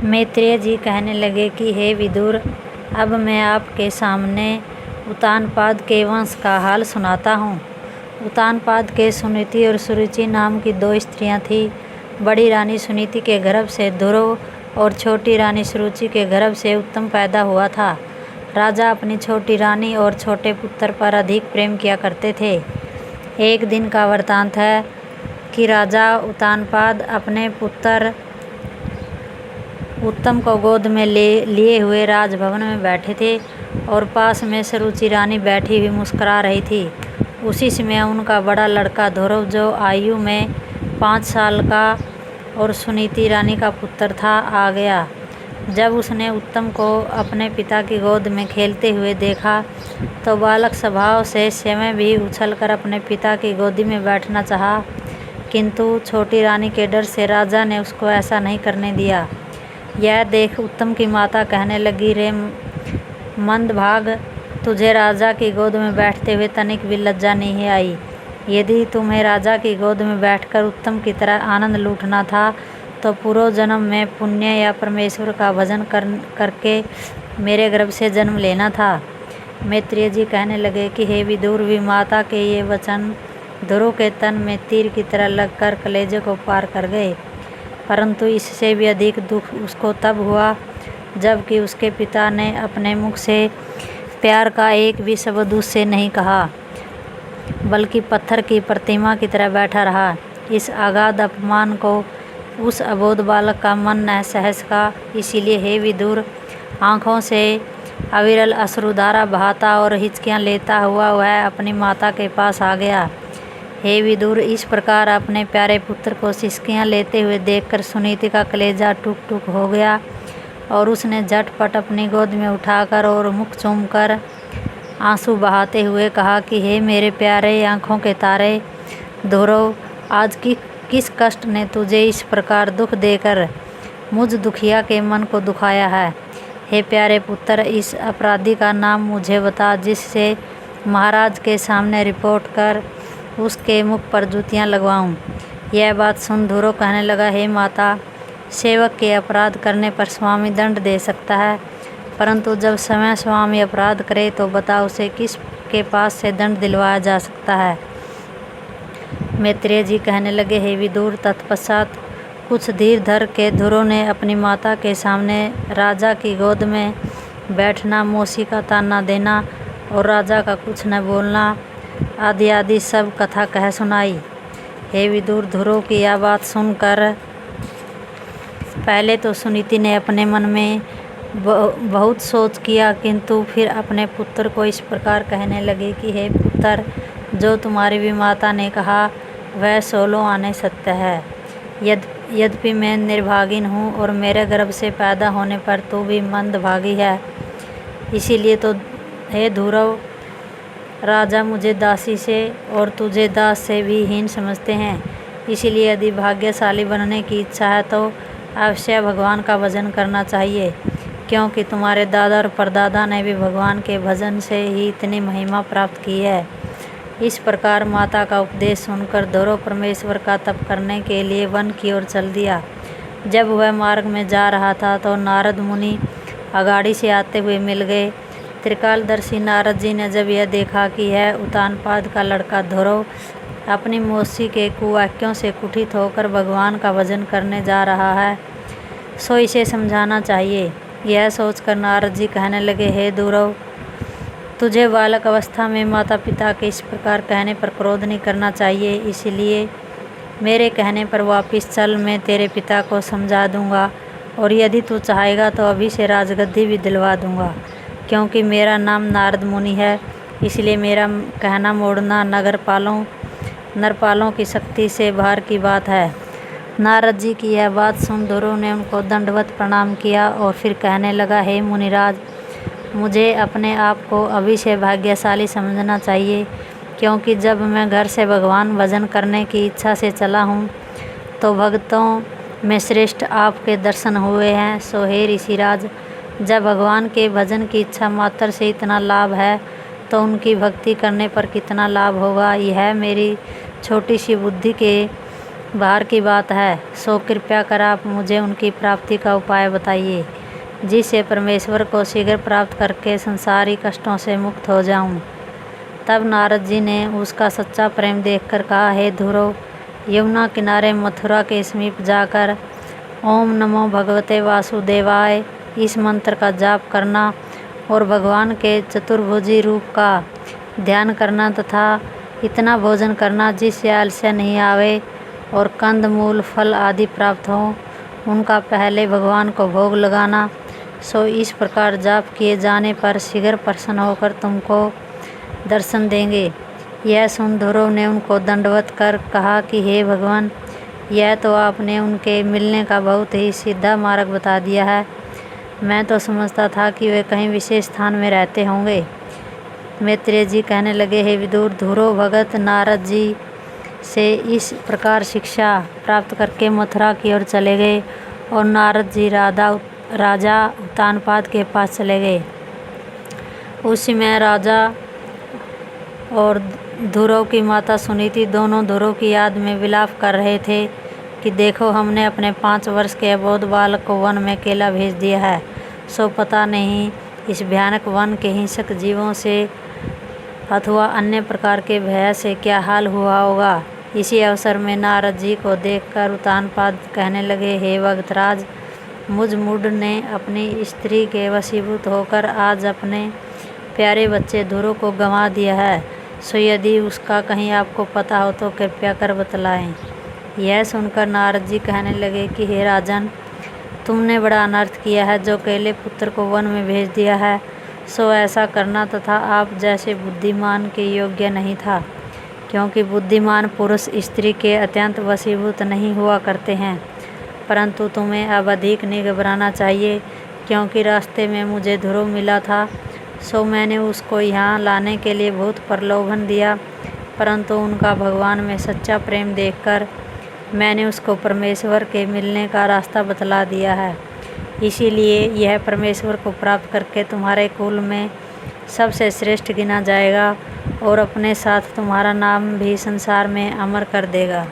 मैत्रेय जी कहने लगे कि हे विदुर, अब मैं आपके सामने उत्तानपाद के वंश का हाल सुनाता हूँ। उत्तानपाद के सुनीति और सुरुचि नाम की दो स्त्रियाँ थीं। बड़ी रानी सुनीति के गर्भ से ध्रुव और छोटी रानी सुरुचि के गर्भ से उत्तम पैदा हुआ था। राजा अपनी छोटी रानी और छोटे पुत्र पर अधिक प्रेम किया करते थे। एक दिन का वृत्तांत है कि राजा उत्तानपाद अपने पुत्र उत्तम को गोद में लिए हुए राजभवन में बैठे थे और पास में सुरुचि रानी बैठी हुई मुस्कुरा रही थी। उसी समय उनका बड़ा लड़का ध्रुव, जो आयु में 5 साल का और सुनीति रानी का पुत्र था, आ गया। जब उसने उत्तम को अपने पिता की गोद में खेलते हुए देखा तो बालक स्वभाव से स्वयं भी उछलकर अपने पिता की गोदी में बैठना चाहा, किंतु छोटी रानी के डर से राजा ने उसको ऐसा नहीं करने दिया। यह देख उत्तम की माता कहने लगी, रे मंदभाग, तुझे राजा की गोद में बैठते हुए तनिक भी लज्जा नहीं आई। यदि तुम्हें राजा की गोद में बैठकर उत्तम की तरह आनंद लूटना था तो पूर्व जन्म में पुण्य या परमेश्वर का भजन करके मेरे गर्भ से जन्म लेना था। मैत्रेय जी कहने लगे कि हे विदुर, माता के ये वचन ध्रुव के तन में तीर की तरह लगकर कलेजे को पार कर गए। परंतु इससे भी अधिक दुख उसको तब हुआ जबकि उसके पिता ने अपने मुख से प्यार का एक भी शब्द उससे नहीं कहा, बल्कि पत्थर की प्रतिमा की तरह बैठा रहा। इस अगाध अपमान को उस अबोध बालक का मन न सह सका। इसीलिए हे विदुर, आँखों से अविरल अश्रुधारा बहाता और हिचकियाँ लेता हुआ वह अपनी माता के पास आ गया। हे विदुर, इस प्रकार अपने प्यारे पुत्र को सिसकियाँ लेते हुए देखकर सुनीति का कलेजा टुक टुक हो गया और उसने झटपट अपनी गोद में उठाकर और मुख चूमकर आंसू बहाते हुए कहा कि हे मेरे प्यारे आँखों के तारे ध्रुव, आज किस कष्ट ने तुझे इस प्रकार दुख देकर मुझ दुखिया के मन को दुखाया है। हे प्यारे पुत्र, इस अपराधी का नाम मुझे बता, जिससे महाराज के सामने रिपोर्ट कर उसके मुख पर जूतियाँ लगवाऊँ। यह बात सुन ध्रुव कहने लगा, हे माता, सेवक के अपराध करने पर स्वामी दंड दे सकता है, परंतु जब समय स्वामी अपराध करे तो बता उसे किस के पास से दंड दिलवाया जा सकता है। मैत्रेय जी कहने लगे, हे विदुर, तत्पश्चात कुछ धीर धर के ध्रुव ने अपनी माता के सामने राजा की गोद में बैठना, मौसी का ताना देना और राजा का कुछ न बोलना आदि आदि सब कथा कह सुनाई। हे विदुर, ध्रुव की यह बात सुनकर पहले तो सुनीति ने अपने मन में बहुत सोच किया, किंतु फिर अपने पुत्र को इस प्रकार कहने लगे कि हे पुत्र, जो तुम्हारी भी माता ने कहा वह 16 आने सत्य है। यद्यपि मैं निर्भागिन हूँ और मेरे गर्भ से पैदा होने पर तू भी मंदभागी है। इसीलिए तो हे ध्रुव, राजा मुझे दासी से और तुझे दास से भी हीन समझते हैं। इसीलिए यदि भाग्यशाली बनने की इच्छा है तो अवश्य भगवान का भजन करना चाहिए, क्योंकि तुम्हारे दादा और परदादा ने भी भगवान के भजन से ही इतनी महिमा प्राप्त की है। इस प्रकार माता का उपदेश सुनकर ध्रुव परमेश्वर का तप करने के लिए वन की ओर चल दिया। जब वह मार्ग में जा रहा था तो नारद मुनि अगाड़ी से आते हुए मिल गए। त्रिकालदर्शी नारद जी ने जब यह देखा कि यह उत्तानपाद का लड़का ध्रुव अपनी मौसी के कुवाक्यों से कुटित होकर भगवान का भजन करने जा रहा है, सो इसे समझाना चाहिए। यह सोचकर नारद जी कहने लगे, हे ध्रुव, तुझे बालक अवस्था में माता पिता के इस प्रकार कहने पर क्रोध नहीं करना चाहिए। इसलिए मेरे कहने पर वापस चल, मैं तेरे पिता को समझा दूंगा और यदि तू चाहेगा तो अभी से राजगद्दी भी दिलवा दूंगा। क्योंकि मेरा नाम नारद मुनि है, इसलिए मेरा कहना मोड़ना नरपालों की शक्ति से बाहर की बात है। नारद जी की यह बात सुन ध्रुव ने उनको दंडवत प्रणाम किया और फिर कहने लगा, हे मुनिराज, मुझे अपने आप को अभी से भाग्यशाली समझना चाहिए, क्योंकि जब मैं घर से भगवान भजन करने की इच्छा से चला हूँ तो भक्तों में श्रेष्ठ आपके दर्शन हुए हैं। सो हे ऋषिराज, जब भगवान के भजन की इच्छा मात्र से इतना लाभ है तो उनकी भक्ति करने पर कितना लाभ होगा, यह मेरी छोटी सी बुद्धि के बाहर की बात है, सो कृपया कर आप मुझे उनकी प्राप्ति का उपाय बताइए, जिससे परमेश्वर को शीघ्र प्राप्त करके संसारी कष्टों से मुक्त हो जाऊं। तब नारद जी ने उसका सच्चा प्रेम देखकर कहा, हे ध्रुव, यमुना किनारे मथुरा के समीप जाकर ओम नमो भगवते वासुदेवाय इस मंत्र का जाप करना और भगवान के चतुर्भुजी रूप का ध्यान करना तथा इतना भोजन करना जिससे आलस्य नहीं आवे और कंद मूल फल आदि प्राप्त हों, उनका पहले भगवान को भोग लगाना। सो इस प्रकार जाप किए जाने पर शीघ्र प्रसन्न होकर तुमको दर्शन देंगे। यह सुन ध्रुव ने उनको दंडवत कर कहा कि हे भगवान, यह तो आपने उनके मिलने का बहुत ही सीधा मार्ग बता दिया है। मैं तो समझता था कि वे कहीं विशेष स्थान में रहते होंगे। मैत्रेय जी कहने लगे, हे विदुर, ध्रुव भगत नारद जी से इस प्रकार शिक्षा प्राप्त करके मथुरा की ओर चले गए और नारद जी राजा उत्तानपाद के पास चले गए। उस समय राजा और ध्रुव की माता सुनीति दोनों ध्रुव की याद में विलाप कर रहे थे कि देखो, हमने अपने 5 वर्ष के अबोध बालक को वन में अकेला भेज दिया है। सो पता नहीं इस भयानक वन के हिंसक जीवों से अथवा अन्य प्रकार के भय से क्या हाल हुआ होगा। इसी अवसर में नारद जी को देखकर उत्तानपाद कहने लगे, हे भक्तराज, मुझ मूढ़ ने अपनी स्त्री के वशीभूत होकर आज अपने प्यारे बच्चे ध्रुव को गंवा दिया है। सो यदि उसका कहीं आपको पता हो तो कृपया कर बतलाएं। यह सुनकर नारद जी कहने लगे कि हे राजन, तुमने बड़ा अनर्थ किया है जो अकेले पुत्र को वन में भेज दिया है। सो ऐसा करना तथा आप जैसे बुद्धिमान के योग्य नहीं था, क्योंकि बुद्धिमान पुरुष स्त्री के अत्यंत वशीभूत नहीं हुआ करते हैं। परंतु तुम्हें अब अधिक नहीं घबराना चाहिए, क्योंकि रास्ते में मुझे ध्रुव मिला था। सो मैंने उसको यहाँ लाने के लिए बहुत प्रलोभन दिया, परंतु उनका भगवान में सच्चा प्रेम देखकर मैंने उसको परमेश्वर के मिलने का रास्ता बतला दिया है। इसीलिए यह परमेश्वर को प्राप्त करके तुम्हारे कुल में सबसे श्रेष्ठ गिना जाएगा और अपने साथ तुम्हारा नाम भी संसार में अमर कर देगा।